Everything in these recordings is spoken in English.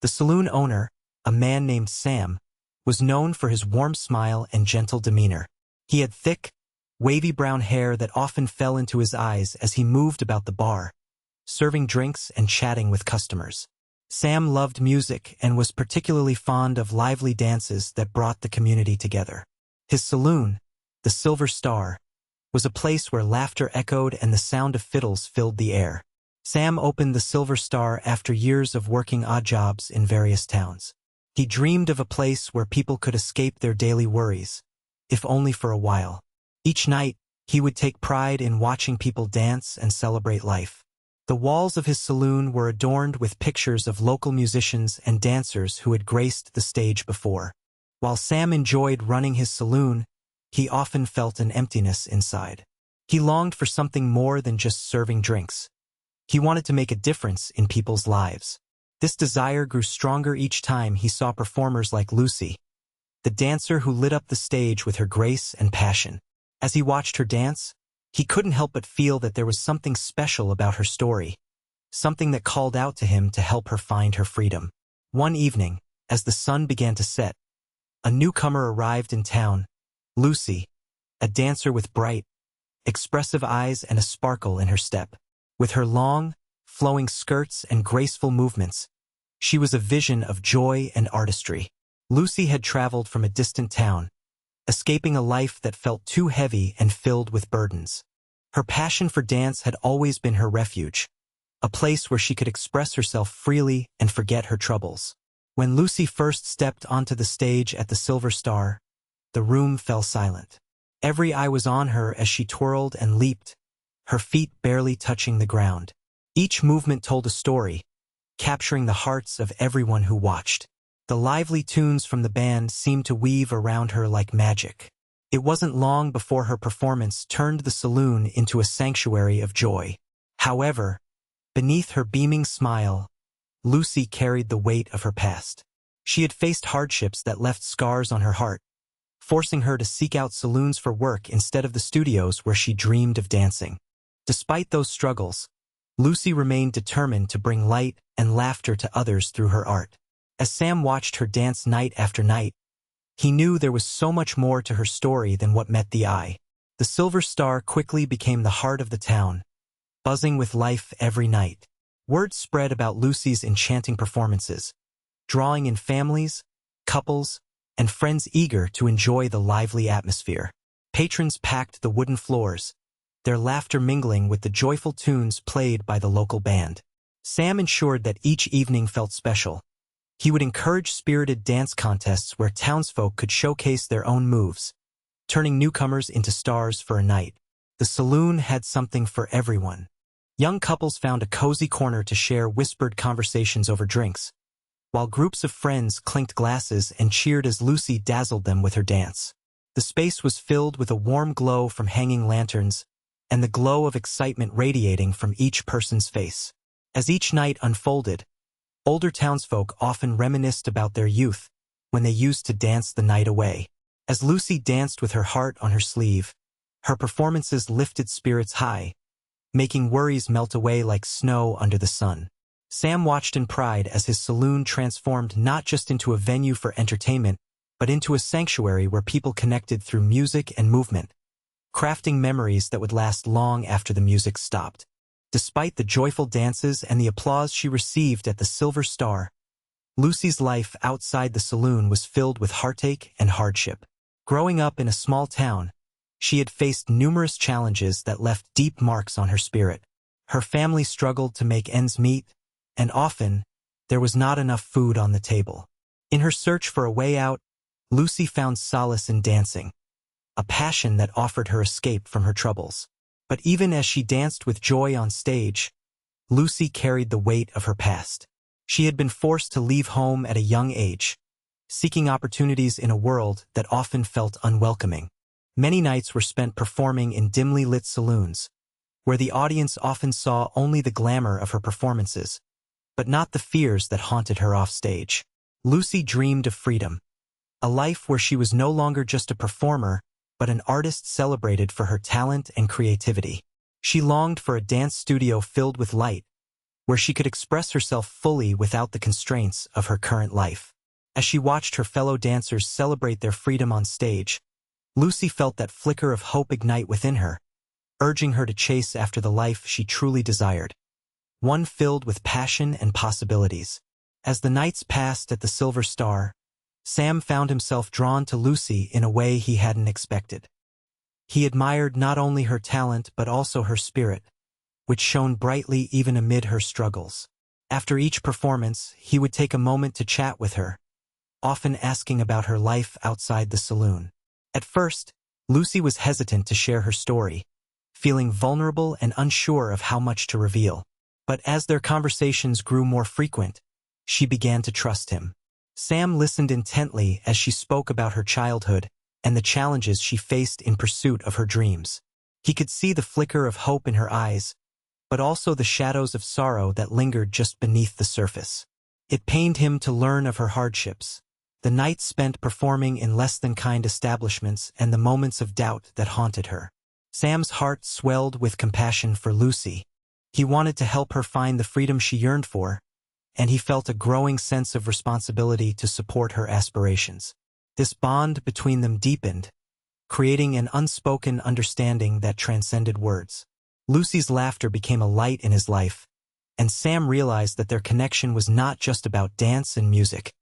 The saloon owner, a man named Sam, was known for his warm smile and gentle demeanor. He had thick, wavy brown hair that often fell into his eyes as he moved about the bar, serving drinks and chatting with customers. Sam loved music and was particularly fond of lively dances that brought the community together. His saloon, the Silver Star, was a place where laughter echoed and the sound of fiddles filled the air. Sam opened the Silver Star after years of working odd jobs in various towns. He dreamed of a place where people could escape their daily worries, if only for a while. Each night, he would take pride in watching people dance and celebrate life. The walls of his saloon were adorned with pictures of local musicians and dancers who had graced the stage before. While Sam enjoyed running his saloon, he often felt an emptiness inside. He longed for something more than just serving drinks. He wanted to make a difference in people's lives. This desire grew stronger each time he saw performers like Lucy, the dancer who lit up the stage with her grace and passion. As he watched her dance, he couldn't help but feel that there was something special about her story, something that called out to him to help her find her freedom. One evening, as the sun began to set, a newcomer arrived in town, Lucy, a dancer with bright, expressive eyes and a sparkle in her step. With her long, flowing skirts and graceful movements, she was a vision of joy and artistry. Lucy had traveled from a distant town, escaping a life that felt too heavy and filled with burdens. Her passion for dance had always been her refuge, a place where she could express herself freely and forget her troubles. When Lucy first stepped onto the stage at the Silver Star, the room fell silent. Every eye was on her as she twirled and leaped, her feet barely touching the ground. Each movement told a story, capturing the hearts of everyone who watched. The lively tunes from the band seemed to weave around her like magic. It wasn't long before her performance turned the saloon into a sanctuary of joy. However, beneath her beaming smile, Lucy carried the weight of her past. She had faced hardships that left scars on her heart, forcing her to seek out saloons for work instead of the studios where she dreamed of dancing. Despite those struggles, Lucy remained determined to bring light and laughter to others through her art. As Sam watched her dance night after night, he knew there was so much more to her story than what met the eye. The Silver Star quickly became the heart of the town, buzzing with life every night. Word spread about Lucy's enchanting performances, drawing in families, couples, and friends eager to enjoy the lively atmosphere. Patrons packed the wooden floors, their laughter mingling with the joyful tunes played by the local band. Sam ensured that each evening felt special. He would encourage spirited dance contests where townsfolk could showcase their own moves, turning newcomers into stars for a night. The saloon had something for everyone. Young couples found a cozy corner to share whispered conversations over drinks, while groups of friends clinked glasses and cheered as Lucy dazzled them with her dance. The space was filled with a warm glow from hanging lanterns and the glow of excitement radiating from each person's face. As each night unfolded, older townsfolk often reminisced about their youth when they used to dance the night away. As Lucy danced with her heart on her sleeve, her performances lifted spirits high, making worries melt away like snow under the sun. Sam watched in pride as his saloon transformed not just into a venue for entertainment, but into a sanctuary where people connected through music and movement, crafting memories that would last long after the music stopped. Despite the joyful dances and the applause she received at the Silver Star, Lucy's life outside the saloon was filled with heartache and hardship. Growing up in a small town, she had faced numerous challenges that left deep marks on her spirit. Her family struggled to make ends meet, and often, there was not enough food on the table. In her search for a way out, Lucy found solace in dancing, a passion that offered her escape from her troubles. But even as she danced with joy on stage, Lucy carried the weight of her past. She had been forced to leave home at a young age, seeking opportunities in a world that often felt unwelcoming. Many nights were spent performing in dimly lit saloons, where the audience often saw only the glamour of her performances, but not the fears that haunted her off stage. Lucy dreamed of freedom, a life where she was no longer just a performer, but an artist celebrated for her talent and creativity. She longed for a dance studio filled with light, where she could express herself fully without the constraints of her current life. As she watched her fellow dancers celebrate their freedom on stage, Lucy felt that flicker of hope ignite within her, urging her to chase after the life she truly desired, one filled with passion and possibilities. As the nights passed at the Silver Star, Sam found himself drawn to Lucy in a way he hadn't expected. He admired not only her talent but also her spirit, which shone brightly even amid her struggles. After each performance, he would take a moment to chat with her, often asking about her life outside the saloon. At first, Lucy was hesitant to share her story, feeling vulnerable and unsure of how much to reveal. But as their conversations grew more frequent, she began to trust him. Sam listened intently as she spoke about her childhood and the challenges she faced in pursuit of her dreams. He could see the flicker of hope in her eyes, but also the shadows of sorrow that lingered just beneath the surface. It pained him to learn of her hardships, the nights spent performing in less-than-kind establishments and the moments of doubt that haunted her. Sam's heart swelled with compassion for Lucy. He wanted to help her find the freedom she yearned for, and he felt a growing sense of responsibility to support her aspirations. This bond between them deepened, creating an unspoken understanding that transcended words. Lucy's laughter became a light in his life, and Sam realized that their connection was not just about dance and music.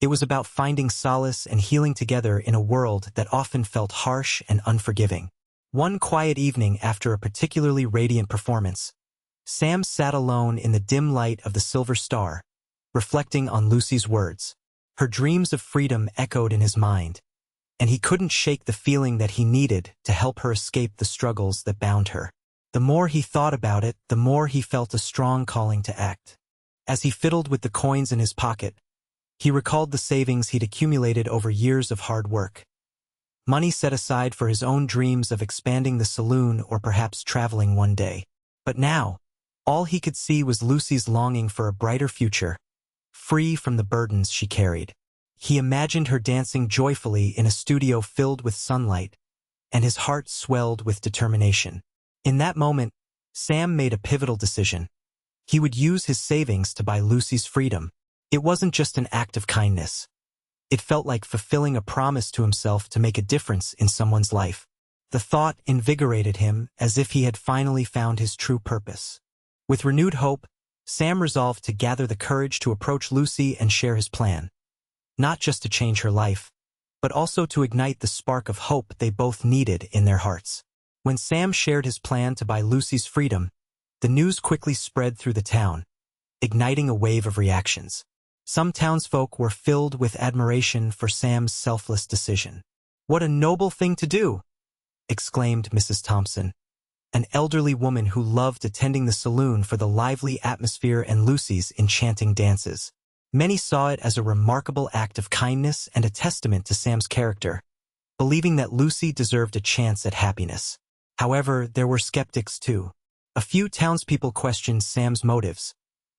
It was about finding solace and healing together in a world that often felt harsh and unforgiving. One quiet evening after a particularly radiant performance, Sam sat alone in the dim light of the Silver Star, reflecting on Lucy's words. Her dreams of freedom echoed in his mind, and he couldn't shake the feeling that he needed to help her escape the struggles that bound her. The more he thought about it, the more he felt a strong calling to act. As he fiddled with the coins in his pocket, he recalled the savings he'd accumulated over years of hard work. Money set aside for his own dreams of expanding the saloon or perhaps traveling one day. But now, all he could see was Lucy's longing for a brighter future, free from the burdens she carried. He imagined her dancing joyfully in a studio filled with sunlight, and his heart swelled with determination. In that moment, Sam made a pivotal decision. He would use his savings to buy Lucy's freedom. It wasn't just an act of kindness. It felt like fulfilling a promise to himself to make a difference in someone's life. The thought invigorated him as if he had finally found his true purpose. With renewed hope, Sam resolved to gather the courage to approach Lucy and share his plan. Not just to change her life, but also to ignite the spark of hope they both needed in their hearts. When Sam shared his plan to buy Lucy's freedom, the news quickly spread through the town, igniting a wave of reactions. Some townsfolk were filled with admiration for Sam's selfless decision. "What a noble thing to do!" exclaimed Mrs. Thompson, an elderly woman who loved attending the saloon for the lively atmosphere and Lucy's enchanting dances. Many saw it as a remarkable act of kindness and a testament to Sam's character, believing that Lucy deserved a chance at happiness. However, there were skeptics too. A few townspeople questioned Sam's motives,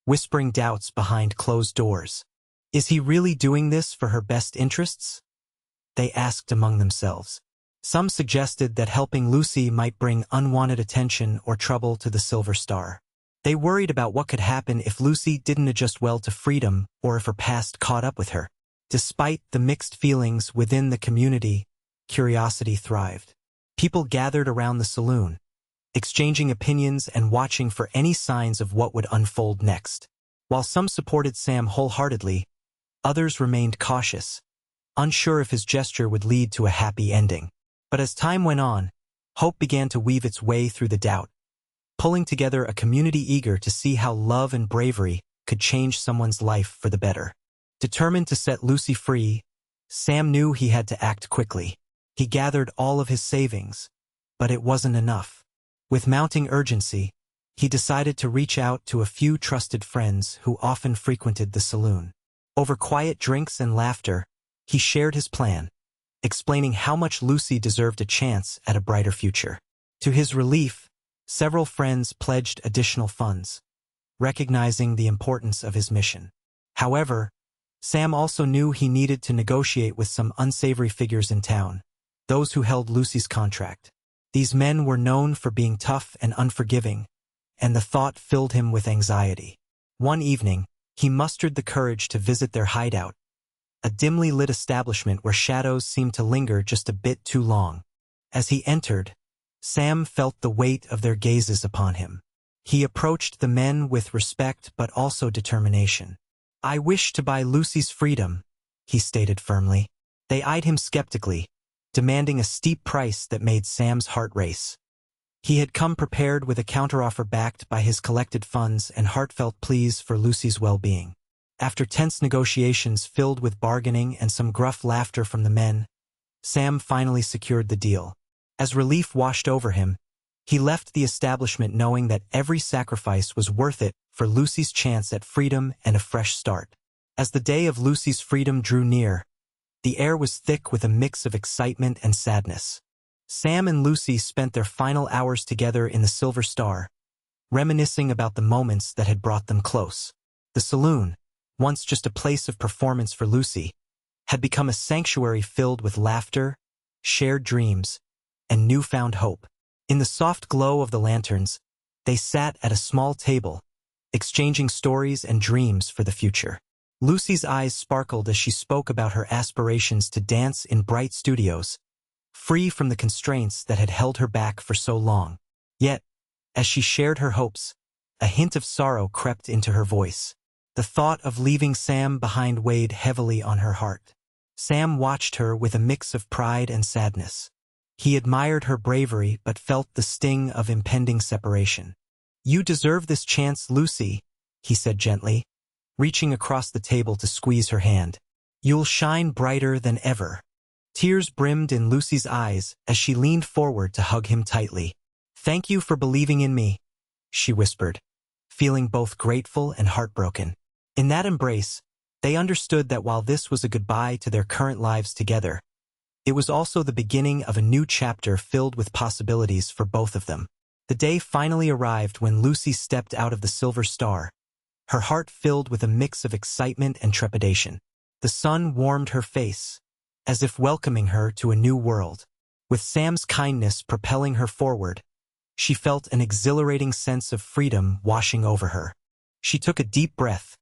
whispering doubts behind closed doors. Is he really doing this for her best interests? They asked among themselves. Some suggested that helping Lucy might bring unwanted attention or trouble to the Silver Star. They worried about what could happen if Lucy didn't adjust well to freedom or if her past caught up with her. Despite the mixed feelings within the community, curiosity thrived. People gathered around the saloon, exchanging opinions and watching for any signs of what would unfold next. While some supported Sam wholeheartedly, others remained cautious, unsure if his gesture would lead to a happy ending. But as time went on, hope began to weave its way through the doubt, pulling together a community eager to see how love and bravery could change someone's life for the better. Determined to set Lucy free, Sam knew he had to act quickly. He gathered all of his savings, but it wasn't enough. With mounting urgency, he decided to reach out to a few trusted friends who often frequented the saloon. Over quiet drinks and laughter, he shared his plan, explaining how much Lucy deserved a chance at a brighter future. To his relief, several friends pledged additional funds, recognizing the importance of his mission. However, Sam also knew he needed to negotiate with some unsavory figures in town, those who held Lucy's contract. These men were known for being tough and unforgiving, and the thought filled him with anxiety. One evening, he mustered the courage to visit their hideout, a dimly lit establishment where shadows seemed to linger just a bit too long. As he entered, Sam felt the weight of their gazes upon him. He approached the men with respect but also determination. "I wish to buy Lucy's freedom," he stated firmly. They eyed him skeptically, demanding a steep price that made Sam's heart race. He had come prepared with a counteroffer backed by his collected funds and heartfelt pleas for Lucy's well-being. After tense negotiations filled with bargaining and some gruff laughter from the men, Sam finally secured the deal. As relief washed over him, he left the establishment knowing that every sacrifice was worth it for Lucy's chance at freedom and a fresh start. As the day of Lucy's freedom drew near, the air was thick with a mix of excitement and sadness. Sam and Lucy spent their final hours together in the Silver Star, reminiscing about the moments that had brought them close. The saloon, once just a place of performance for Lucy, had become a sanctuary filled with laughter, shared dreams, and newfound hope. In the soft glow of the lanterns, they sat at a small table, exchanging stories and dreams for the future. Lucy's eyes sparkled as she spoke about her aspirations to dance in bright studios, free from the constraints that had held her back for so long. Yet, as she shared her hopes, a hint of sorrow crept into her voice. The thought of leaving Sam behind weighed heavily on her heart. Sam watched her with a mix of pride and sadness. He admired her bravery but felt the sting of impending separation. "You deserve this chance, Lucy," he said gently, reaching across the table to squeeze her hand. "You'll shine brighter than ever." Tears brimmed in Lucy's eyes as she leaned forward to hug him tightly. "Thank you for believing in me," she whispered, feeling both grateful and heartbroken. In that embrace, they understood that while this was a goodbye to their current lives together, it was also the beginning of a new chapter filled with possibilities for both of them. The day finally arrived when Lucy stepped out of the Silver Star, her heart filled with a mix of excitement and trepidation. The sun warmed her face, as if welcoming her to a new world. With Sam's kindness propelling her forward, she felt an exhilarating sense of freedom washing over her. She took a deep breath,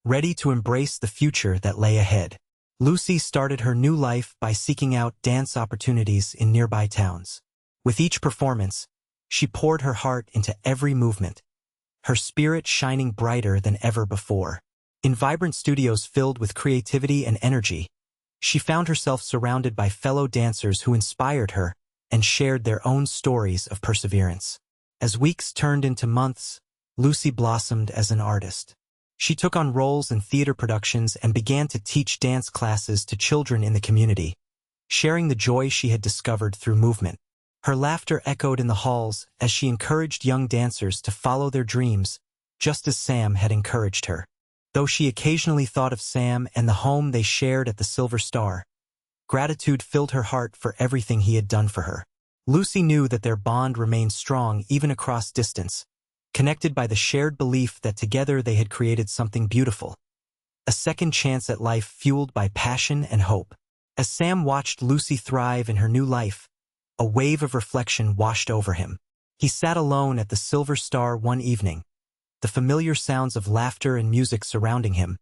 ready to embrace the future that lay ahead. Lucy started her new life by seeking out dance opportunities in nearby towns. With each performance, she poured her heart into every movement, her spirit shining brighter than ever before. In vibrant studios filled with creativity and energy, she found herself surrounded by fellow dancers who inspired her and shared their own stories of perseverance. As weeks turned into months, Lucy blossomed as an artist. She took on roles in theater productions and began to teach dance classes to children in the community, sharing the joy she had discovered through movement. Her laughter echoed in the halls as she encouraged young dancers to follow their dreams, just as Sam had encouraged her. Though she occasionally thought of Sam and the home they shared at the Silver Star, gratitude filled her heart for everything he had done for her. Lucy knew that their bond remained strong even across distance, connected by the shared belief that together they had created something beautiful. A second chance at life fueled by passion and hope. As Sam watched Lucy thrive in her new life, a wave of reflection washed over him. He sat alone at the Silver Star one evening, the familiar sounds of laughter and music surrounding him,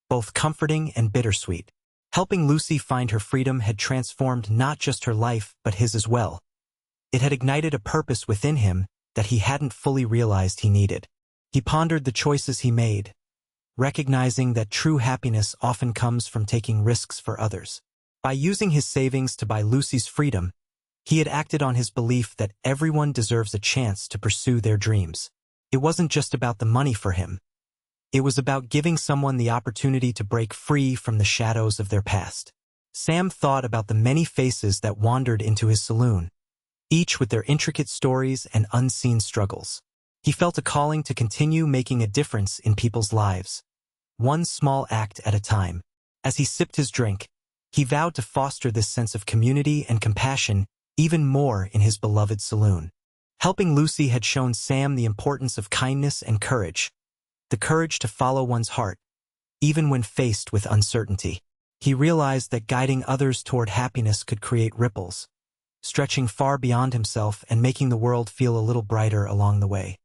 both comforting and bittersweet. Helping Lucy find her freedom had transformed not just her life but his as well. It had ignited a purpose within him that he hadn't fully realized he needed. He pondered the choices he made, recognizing that true happiness often comes from taking risks for others. By using his savings to buy Lucy's freedom, he had acted on his belief that everyone deserves a chance to pursue their dreams. It wasn't just about the money for him. It was about giving someone the opportunity to break free from the shadows of their past. Sam thought about the many faces that wandered into his saloon, each with their intricate stories and unseen struggles. He felt a calling to continue making a difference in people's lives, one small act at a time. As he sipped his drink, he vowed to foster this sense of community and compassion even more in his beloved saloon. Helping Lucy had shown Sam the importance of kindness and courage, the courage to follow one's heart, even when faced with uncertainty. He realized that guiding others toward happiness could create ripples, stretching far beyond himself and making the world feel a little brighter along the way.